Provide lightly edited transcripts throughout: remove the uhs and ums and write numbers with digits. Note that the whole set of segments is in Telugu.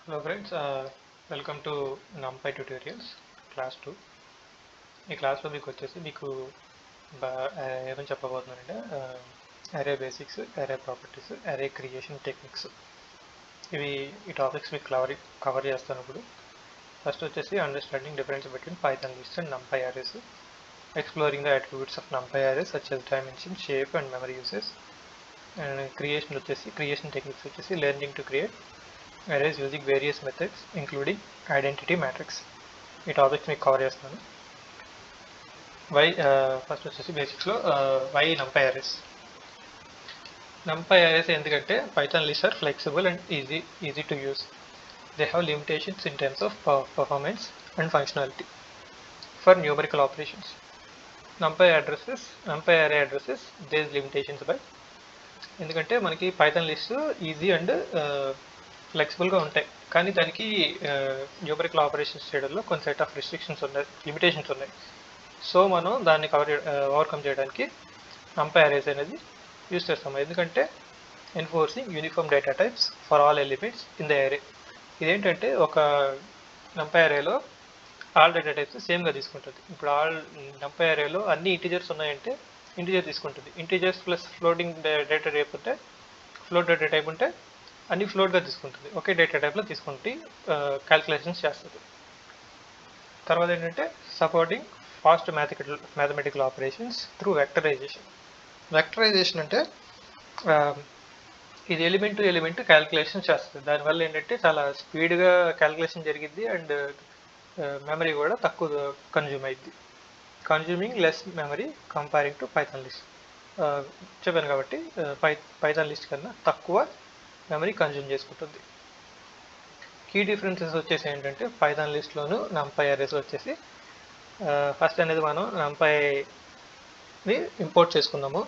Hello friends, welcome to NumPy tutorials class 2. ఈ క్లాస్లో మీకు ఏమని చెప్పబోతున్నానంటే అరే basics, array properties, array creation techniques ఈ టాపిక్స్ మీకు కవర్ చేస్తాను. ఇప్పుడు ఫస్ట్ వచ్చేసి understanding difference between Python list and NumPy arrays, exploring the attributes of NumPy arrays such as dimension, shape and memory uses, and creation techniques వచ్చేసి learning to create arrays using various methods including identity matrix. ఈ టాపిక్స్ మీకు కవర్ చేస్తాను. ఫస్ట్ వచ్చేసి బేసిక్స్లో why NumPy arrays. NumPy arrays ఎందుకంటే Python list are flexible and easy to use. They have limitations in terms of performance and functionality for numerical operations. NumPy array addresses these limitations by ఎందుకంటే మనకి పైథాన్ లిస్ట్ ఈజీ అండ్ ఫ్లెక్సిబుల్గా ఉంటాయి, కానీ దానికి న్యూమరికల్ ఆపరేషన్స్ చేయడంలో కొన్ని సెట్ ఆఫ్ లిమిటేషన్స్ ఉన్నాయి. సో మనం దాన్ని ఓవర్కమ్ చేయడానికి NumPy arrays అనేది యూజ్ చేస్తాము. ఎందుకంటే enforcing uniform data types for all elements in the అరే. ఇదేంటంటే ఒక NumPy arrayలో ఆల్ డేటా టైప్స్ సేమ్గా తీసుకుంటుంది. ఇప్పుడు NumPy arrayలో అన్ని ఇంటీజర్స్ ఉన్నాయంటే ఇంటీజర్ తీసుకుంటుంది. Integers plus floating data type ఉంటే అన్ని ఫ్లోట్గా తీసుకుంటుంది. ఒకే డేటా టైప్లో తీసుకుంటే క్యాల్కులేషన్స్ చేస్తుంది. తర్వాత ఏంటంటే supporting fast mathematical operations through vectorization. Vectorization అంటే ఇది ఎలిమెంట్ టు ఎలిమెంట్ క్యాల్కులేషన్ చేస్తుంది. దానివల్ల ఏంటంటే చాలా స్పీడ్గా క్యాల్కులేషన్ జరిగిద్ది అండ్ మెమరీ కూడా తక్కువ కన్జ్యూమ్ అయింది. Consuming less memory comparing to Python list. చెప్పాను కాబట్టి పైథాన్ లిస్ట్ కన్నా తక్కువ మెమరీ కన్జ్యూమ్ చేసుకుంటుంది. కీ డిఫరెన్సెస్ వచ్చేసి ఏంటంటే పైథాన్ లిస్ట్లోను NumPy arrays వచ్చేసి ఫస్ట్ అనేది మనం NumPyని ఇంపోర్ట్ చేసుకున్నాము.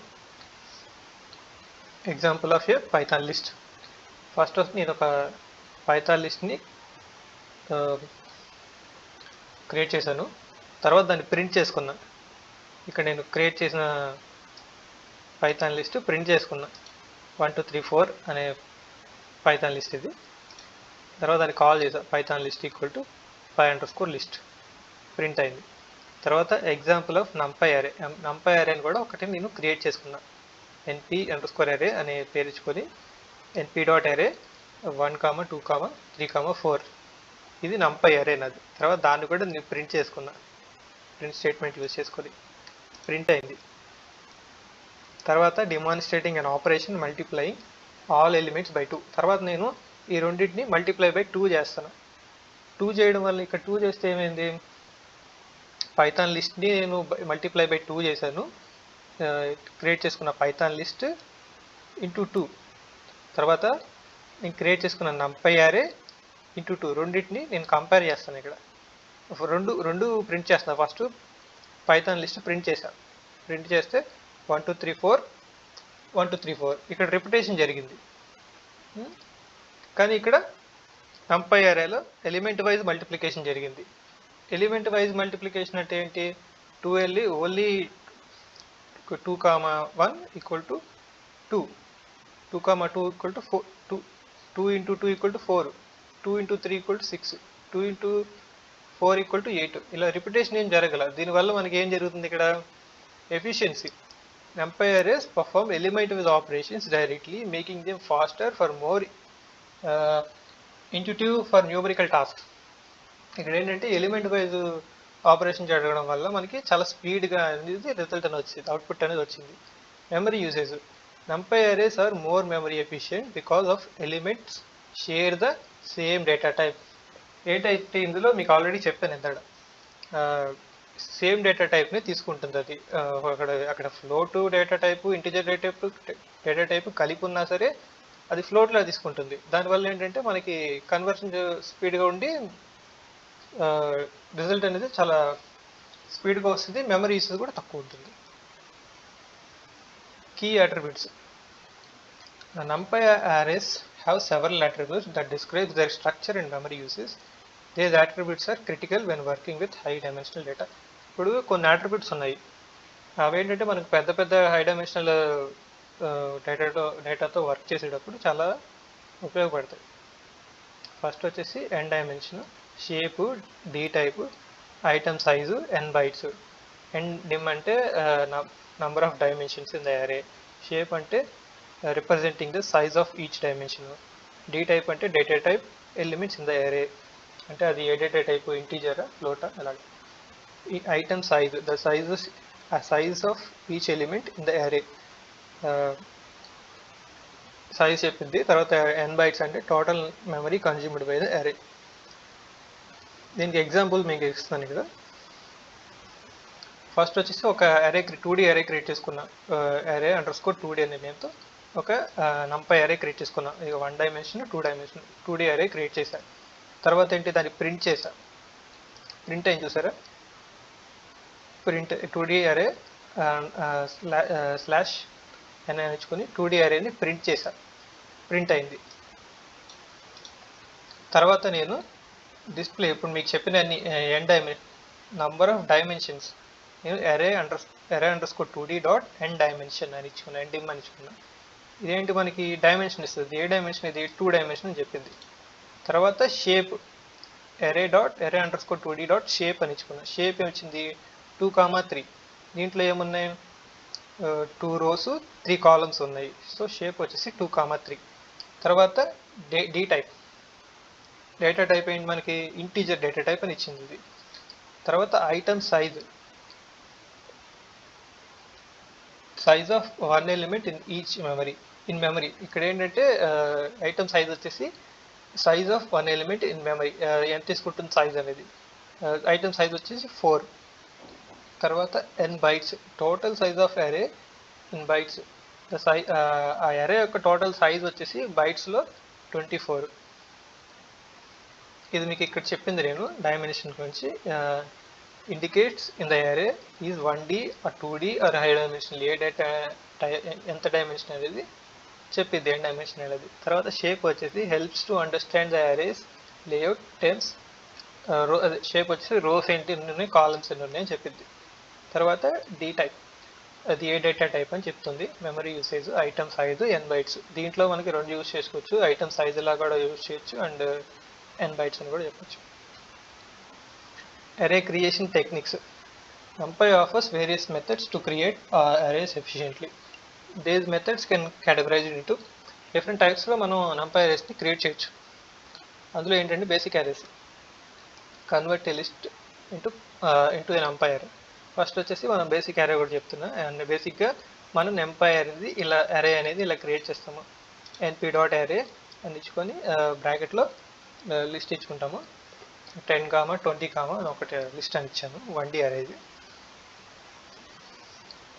Example of A Python list. First నేను ఒక పైథాన్ లిస్ట్ని క్రియేట్ చేశాను. తర్వాత దాన్ని ప్రింట్ చేసుకున్నాను. ఇక్కడ నేను క్రియేట్ చేసిన పైథాన్ లిస్ట్ ప్రింట్ చేసుకున్నా. 1 2 3 4 అనే పైథాన్ లిస్ట్ ఇది. తర్వాత దాన్ని కాల్ చేసా Python list equal to py_list. Print అయింది. తర్వాత example of NumPy array. NumPy array కూడా ఒకటి నేను క్రియేట్ చేసుకున్నా. np_array అనే పేరు ఇచ్చుకొని np.array 1, 2, 3, 4 ఇది NumPy array నాది. తర్వాత దాన్ని కూడా నేను ప్రింట్ చేసుకున్నా. ప్రింట్ స్టేట్మెంట్ యూజ్ చేసుకొని ప్రింట్ అయింది. తర్వాత demonstrating an operation multiplying all elements by 2. తర్వాత నేను ఈ రెండింటిని మల్టిప్లై బై 2 చేస్తాను. 2 చేయడం వల్ల ఇక్కడ 2 చేస్తే ఏమైంది, పైథాన్ లిస్ట్ని నేను మల్టిప్లై బై 2 చేశాను. క్రియేట్ చేసుకున్న పైథాన్ లిస్ట్ ఇంటూ 2. తర్వాత నేను క్రియేట్ చేసుకున్న NumPy array ఇంటూ 2 రెండింటిని నేను కంపేర్ చేస్తాను. ఇక్కడ రెండు ప్రింట్ చేస్తాను. ఫస్ట్ పైథాన్ లిస్ట్ ప్రింట్ చేశాను. ప్రింట్ చేస్తే 1 2 3 4 1 2 3 4 ఇక్కడ రిపిటేషన్ జరిగింది. కానీ ఇక్కడ NumPy arrayలో ఎలిమెంట్ వైజ్ మల్టిప్లికేషన్ జరిగింది. ఎలిమెంట్ వైజ్ మల్టిప్లికేషన్ అంటే ఏంటి, 2 వెళ్ళి only 2, 1 equal to 2, 2, 2 equal to 4, 2 into 2 equal to 4, 2 into 3 equal to 6, 2 into 4 equal to 8. ఇలా రిపిటేషన్ ఏం జరగల. దీనివల్ల మనకి ఏం జరుగుతుంది, ఇక్కడ efficiency. NumPy arrays perform element-wise operations directly, making them faster for more intuitive for numerical tasks. ఇక్కడ ఏంటంటే ఎలిమెంట్ వైజ్ ఆపరేషన్ జరగడం వల్ల మనకి చాలా స్పీడ్గా అనేది రిజల్ట్ అనేది వచ్చింది, అవుట్పుట్ అనేది వచ్చింది. Memory usage. NumPy arrays are more memory efficient because of elements share the same data type. ఏంటైతే ఇందులో మీకు ఆల్రెడీ చెప్పాను ఇంతడ, సేమ్ డేటా టైప్ని తీసుకుంటుంది అది. అక్కడ float data type, integer data type కలిపి ఉన్నా సరే అది ఫ్లోట్లో తీసుకుంటుంది. దానివల్ల ఏంటంటే మనకి కన్వర్షన్ స్పీడ్గా ఉండి రిజల్ట్ అనేది చాలా స్పీడ్గా వస్తుంది. మెమరీ యూసేజ్ కూడా తక్కువ ఉంటుంది. Key attributes. NumPy arrays have several attributes that describe their structure and memory uses. These attributes are critical when working with high dimensional data. ఇప్పుడు కొన్ని అట్రిబ్యూట్స్ ఉన్నాయి. అవి ఏంటంటే మనకు పెద్ద హై డైమెన్షనల్ డేటాతో వర్క్ చేసేటప్పుడు చాలా ఉపయోగపడతాయి. ఫస్ట్ వచ్చేసి n dimension, shape d type, item size n bytes. n dim అంటే number of dimensions in the array, shape అంటే representing the size of each dimension, d type అంటే data type elements in the array, అంటే అది ఏ డేటా టైప్, ఇంటీజరా ఫ్లోటా అలాగే. ఈ item size, the size of each element in the అరే, సైజ్ చెప్పింది. తర్వాత n బైట్స్ అంటే total memory consumed by the అరే. దీనికి ఎగ్జాంపుల్ మీకు ఇస్తాను ఇక్కడ. ఫస్ట్ వచ్చేసి ఒక అరే 2D అరే క్రియేట్ చేసుకున్నా, అరే అండర్స్కోర్ 2D అనే నేమ్తో ఒక numpy అరే క్రియేట్ చేసుకున్నా. ఇక 1 డైమెన్షన్ 2 డైమెన్షన్ 2D అరే క్రియేట్ చేశా. తర్వాత ఏంటి, దాన్ని ప్రింట్ చేశా. ప్రింట్ అయింది చూసారా, ప్రింట్ 2D అరే స్లాష్ అని నేర్చుకుని 2D అరేని ప్రింట్ చేశా, ప్రింట్ అయింది. తర్వాత నేను డిస్ప్లే, ఇప్పుడు మీకు చెప్పిన నంబర్ ఆఫ్ డైమెన్షన్స్ నేను అరే underscore 2D dot n dimension అని ఇచ్చుకున్నా, n dim అని ఇచ్చుకున్నా. ఇదేంటి మనకి డైమెన్షన్ ఇస్తుంది, ఏ డైమెన్షన్ ఇది 2 డైమెన్షన్ అని చెప్పింది. తర్వాత షేప్ అరే అండర్స్కోర్ 2D డాట్ షేప్ అని ఇచ్చుకున్నా. షేప్ ఏమొచ్చింది 2,3. దీంట్లో ఏమున్నాయి 2 rows 3 columns ఉన్నాయి. సో షేప్ వచ్చేసి 2,3. తర్వాత d టైప్, డేటా టైప్ ఏంటి మనకి ఇంటీజర్ డేటా టైప్ అని ఇచ్చింది ఇది. తర్వాత item size of 1 element in each memory. ఇక్కడ ఏంటంటే ఐటమ్ సైజ్ వచ్చేసి size of 1 element in memory, ఎంత తీసుకుంటుంది సైజ్ అనేది. ఐటమ్ సైజ్ వచ్చేసి 4. తర్వాత n bytes, total size of array in bytes. ఆ అరే యొక్క టోటల్ సైజ్ వచ్చేసి బైట్స్లో 24. ఇది మీకు ఇక్కడ చెప్పింది నేను డైమెన్షన్ గురించి. ఇండికేట్స్ ఇన్ ద అరే is 1D or 2D or high dimensional, A data ఎంత డైమెన్షన్ అనేది చెప్పిద్ది n డైమెన్షన్ అనేది. తర్వాత షేప్ వచ్చేసి helps to understand the arrays layout, tells shape వచ్చేసి రోస్ ఏంటి ఉన్నాయి, కాలమ్స్ ఎన్ని ఉన్నాయని చెప్పిద్ది. తర్వాత d టైప్, అది ఏ డేటా టైప్ అని చెప్తుంది. Memory usage, item size n bytes. దీంట్లో మనకి 2 యూజ్ చేసుకోవచ్చు, ఐటమ్ సైజ్ లా కూడా యూజ్ చేయొచ్చు అండ్ n బైట్స్ అని కూడా చెప్పొచ్చు. అరే creation techniques. NumPy offers various methods to create arrays efficiently. These methods can categorize into different types లో మనం NumPy arrays ని క్రియేట్ చేయొచ్చు. అందులో ఏంటంటే బేసిక్ అరేస్, కన్వర్ట్ ఏ లిస్ట్ ఇంటూ ఏ NumPy array. ఫస్ట్ వచ్చేసి మనం బేసిక్ అరే కూడా చెప్తున్నా. అండ్ బేసిక్గా మనం NumPy అనేది ఇలా అరే అనేది ఇలా క్రియేట్ చేస్తాము. np డాట్ అరే అని ఇచ్చుకొని బ్రాకెట్లో లిస్ట్ ఇచ్చుకుంటాము. 10, 20 అని ఒకటి లిస్ట్ అని ఇచ్చాను, 1D అరేది.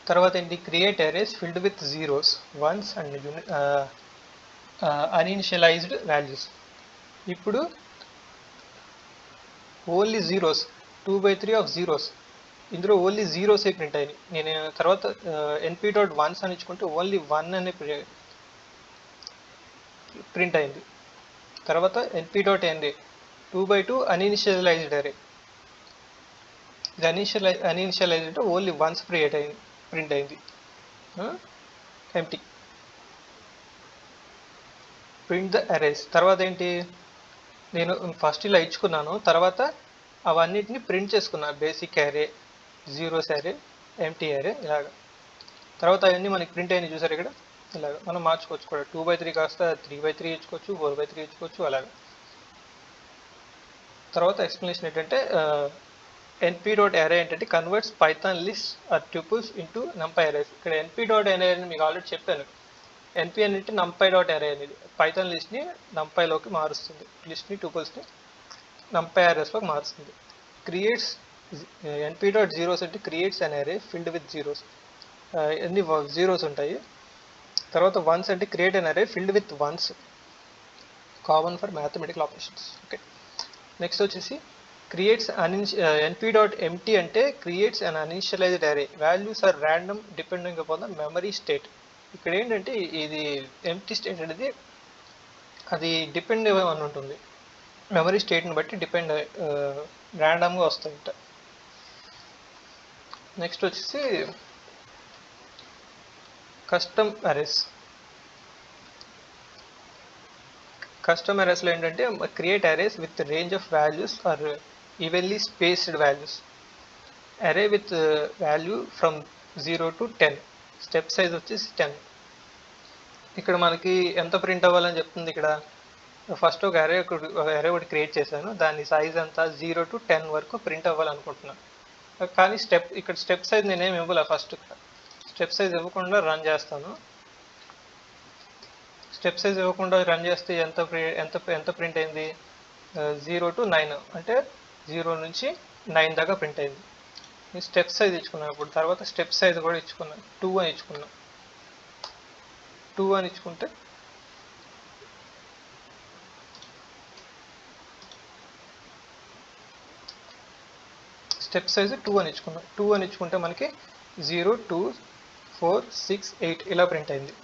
తర్వాత ఏంటి, create arrays filled with zeros, ones and uninitialized values. ఇప్పుడు ఓన్లీ జీరోస్, 2/3 ఆఫ్ జీరోస్, ఇందులో ఓన్లీ జీరోసే ప్రింట్ అయ్యాయి. నేను తర్వాత np డాట్ వన్స్ అని ఇచ్చుకుంటే ఓన్లీ 1 అనే ప్రింట్ అయింది. తర్వాత np డాట్ array 2/2 అన్ఇనిషియలైజ్డ్ అరే. ఇది అన్ఇనిషియలైజ్డ్ అంటే ఓన్లీ వన్స్ ప్రింట్ అయింది, ఎంటీ. Print the arrays. తర్వాత ఏంటి, నేను ఫస్ట్ ఇలా ఇచ్చుకున్నాను, తర్వాత అవన్నిటిని ప్రింట్ చేసుకున్నా. బేసిక్ అరే, జీరోస్ అరే, ఎంటీ అరే ఇలాగ. తర్వాత అవన్నీ మనకి ప్రింట్ అయినాయి చూసారు ఇక్కడ. ఇలాగ మనం మార్చుకోవచ్చు కూడా, 2/3 కాస్త 3/3 ఇచ్చుకోవచ్చు, 4/3 ఇచ్చుకోవచ్చు అలాగ. తర్వాత ఎక్స్ప్లెనేషన్ ఏంటంటే np డాట్ అరే ఏంటంటే converts Python list or tuples into NumPy arrays. ఇక్కడ np డాట్ అరే అని మీకు ఆల్రెడీ చెప్పాను. np అంటే NumPy డాట్ అరే అనేది పైథాన్ లిస్ట్ని NumPyలోకి మారుస్తుంది, లిస్ట్ని ట్యూపుల్స్ని NumPy అరేస్లోకి మారుస్తుంది. క్రియేట్స్ np డాట్ జీరోస్ అంటే creates an array filled with zeros, ఎన్ని జీరోస్ ఉంటాయి. తర్వాత వన్స్ అంటే create an array filled with ones, common for mathematical operations. Okay, next వచ్చేసి క్రియేట్స్ np డాట్ empty అంటే creates an uninitialized array, values are random depending upon the memory state. ఇక్కడ ఏంటంటే ఇది ఎంప్టీ స్టేట్ అనేది అది డిపెండ్ అని ఉంటుంది, మెమరీ స్టేట్ని బట్టి డిపెండ్ ర్యాండమ్గా వస్తాయంట. నెక్స్ట్ వచ్చేసి కస్టమ్ అరేస్. కస్టమ్ అరేస్లో ఏంటంటే create arrays with range of values or evenly spaced values. Array with value from 0 to 10, step size వచ్చేసి 10. ఇక్కడ మనకి ఎంత ప్రింట్ అవ్వాలని చెప్తుంది. ఇక్కడ ఫస్ట్ ఒక అరే ఒకటి క్రియేట్ చేశాను, దాని సైజ్ అంతా 0 to 10 వరకు ప్రింట్ అవ్వాలనుకుంటున్నాను. కానీ ఇక్కడ స్టెప్ సైజ్ నేనేమి ఇవ్వాలి. ఫస్ట్ స్టెప్ సైజ్ ఇవ్వకుండా రన్ చేస్తాను. స్టెప్ సైజ్ ఇవ్వకుండా రన్ చేస్తే ఎంత ప్రింట్ అయింది, 0 to 9, అంటే 0 నుంచి 9 దాకా ప్రింట్ అయింది. స్టెప్ సైజ్ ఇచ్చుకున్నాను. ఇప్పుడు తర్వాత స్టెప్ సైజ్ కూడా ఇచ్చుకున్నాను, 2 అని ఇచ్చుకున్నాను. 2 అని ఇచ్చుకుంటే స్టెప్ సైజ్ 2 అని ఇచ్చుకున్నాం. 2 అని ఇచ్చుకుంటే మనకి 0, 2, 4, 6, 8 ఇలా ప్రింట్ అయింది.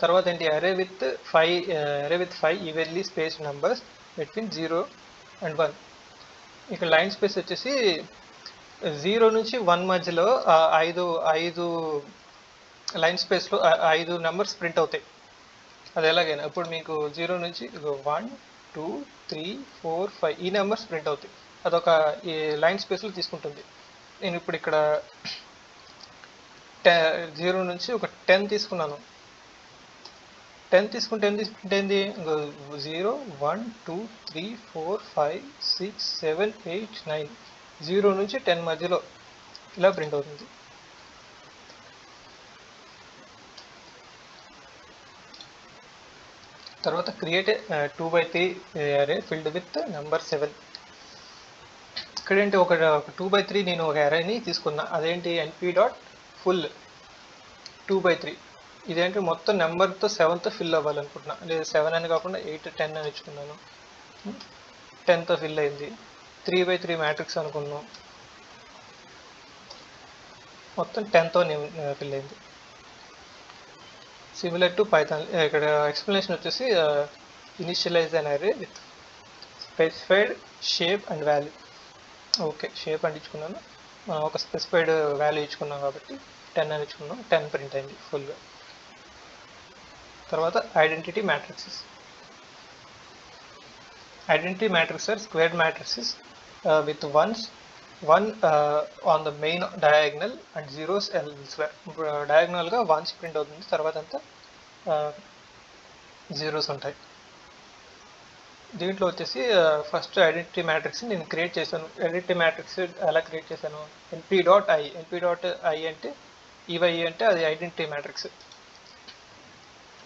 తర్వాత ఏంటి, అరే with 5 evenly space numbers between 0 and 1. ఇక్కడ లైన్ స్పేస్ వచ్చేసి 0 నుంచి 1 మధ్యలో 5 లైన్ స్పేస్లో 5 నెంబర్స్ ప్రింట్ అవుతాయి. అది ఎలాగైనా ఇప్పుడు మీకు 0 నుంచి 1, 2, 3, 4, 5 ఈ నెంబర్స్ ప్రింట్ అవుతాయి. అదొక ఈ లైన్ స్పేస్లో తీసుకుంటుంది. నేను ఇప్పుడు ఇక్కడ 0 నుంచి ఒక 10 తీసుకున్నాను. 10 తీసుకుంటే ఎంత ప్రింట్ అయింది, 0, 1, 2, 3, 4, 5, 6, 7, 8, 9, 0 నుంచి 10 మధ్యలో ఇలా ప్రింట్ అవుతుంది. తర్వాత క్రియేట్ 2x3 అరే ఫిల్డ్ విత్ నెంబర్ 7. ఇక్కడేంటి ఒక 2x3 నేను ఒక అరేని తీసుకున్నా. అదేంటి np.full 2x3. ఇదేంటి మొత్తం నెంబర్తో 7తో ఫిల్ అవ్వాలనుకుంటున్నా. లేదు 7 అని కాకుండా 8, 10 అని ఇచ్చుకున్నాను. 10తో ఫిల్ అయింది. 3x3 మ్యాట్రిక్స్ అనుకున్నాం, మొత్తం 10తో ఫిల్ అయింది. Similar to Python. ఇక్కడ ఎక్స్ప్లెనేషన్ వచ్చేసి ఇనిషియలైజ్ అన్ అరే with specified shape and value. Okay, shape అని ఇచ్చుకున్నాను, ఒక స్పెసిఫైడ్ వాల్యూ ఇచ్చుకున్నాం కాబట్టి 10 అని ఇచ్చుకున్నాం. 10 ప్రింట్ అయింది ఫుల్గా. తర్వాత identity matrices. Identity matrix are squared matrices with ones 1 on the main diagonal and zeros elsewhere. ఇప్పుడు డయాగ్నల్గా 1s ప్రింట్ అవుతుంది, తర్వాత అంతా జీరోస్ ఉంటాయి. దీంట్లో వచ్చేసి ఫస్ట్ ఐడెంటిటీ మ్యాట్రిక్స్ నేను క్రియేట్ చేశాను. ఐడెంటిటీ మ్యాట్రిక్స్ ఎలా క్రియేట్ చేశాను, np.i. np.i అంటే ఇవై అంటే అది ఐడెంటిటీ మ్యాట్రిక్స్.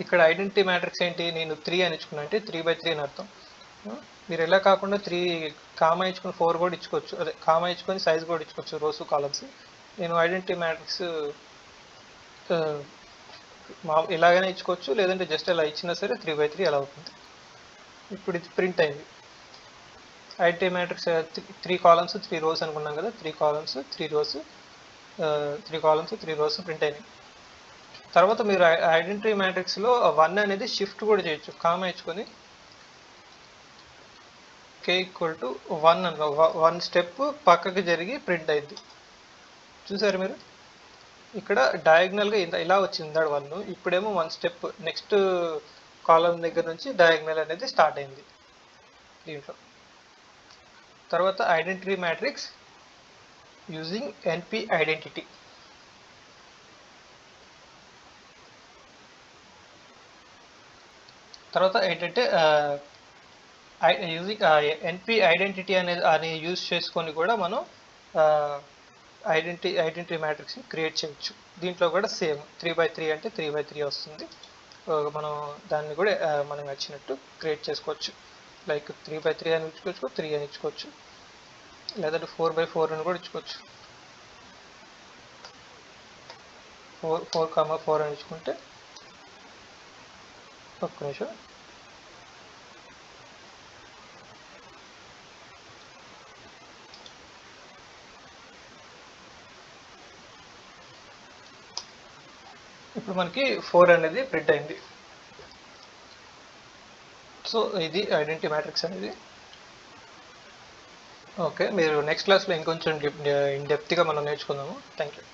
ఇక్కడ ఐడెంటిటీ మ్యాట్రిక్స్ ఏంటి, నేను 3 అని ఇచ్చుకున్నా అంటే 3x3 అని అర్థం. మీరు ఎలా కాకుండా 3 కామా ఇచ్చుకొని 4 కూడా ఇచ్చుకోవచ్చు. అదే కామా ఇచ్చుకొని సైజ్ కూడా ఇచ్చుకోవచ్చు, రోస్ కాలమ్స్. నేను ఐడెంటిటీ మ్యాట్రిక్స్ ఇలాగైనా ఇచ్చుకోవచ్చు, లేదంటే జస్ట్ ఇలా ఇచ్చినా సరే 3x3 అలా అవుతుంది. ఇప్పుడు ఇది ప్రింట్ అయింది. ఐడెంటిటీ మ్యాట్రిక్స్ 3 కాలమ్స్ 3 రోస్ అనుకున్నాం కదా, 3 columns 3 rows 3 columns 3 rows print అయినాయి. తర్వాత మీరు ఐడెంటిటీ మ్యాట్రిక్స్లో 1 అనేది షిఫ్ట్ కూడా చేయొచ్చు. కామా ఇచ్చుకొని k = 1 అనుకో, 1 స్టెప్ పక్కకి జరిగి ప్రింట్ అయింది. చూసారు మీరు, ఇక్కడ డయాగ్నల్గా ఇలా వచ్చింది 1. ఇప్పుడేమో 1 స్టెప్ నెక్స్ట్ కాలం దగ్గర నుంచి డయాగ్నల్ అనేది స్టార్ట్ అయింది దీంట్లో. తర్వాత identity matrix using np identity. తర్వాత ఏంటంటే యూజింగ్ np ఐడెంటిటీ అని యూజ్ చేసుకొని కూడా మనం ఐడెంటిటీ మ్యాట్రిక్స్ని క్రియేట్ చేయొచ్చు. దీంట్లో కూడా సేమ్ 3x3 అంటే 3x3 వస్తుంది. మనం దాన్ని కూడా మనకు నచ్చినట్టు క్రియేట్ చేసుకోవచ్చు. లైక్ 3x3 అని ఇచ్చుకోవచ్చు, 3 అని ఇచ్చుకోవచ్చు, లేదంటే 4x4 అని కూడా ఇచ్చుకోవచ్చు. 4, 4 అని ఇచ్చుకుంటే ఒక్క నిమిషం. ఇప్పుడు మనకి 4 అనేది ప్రింట్ అయింది. సో ఇది ఐడెంటిటీ మ్యాట్రిక్స్ అనేది. ఓకే, మీరు నెక్స్ట్ క్లాస్లో ఇంకొంచెం ఇన్ డెప్త్గా మనం నేర్చుకుందాము. Thank you.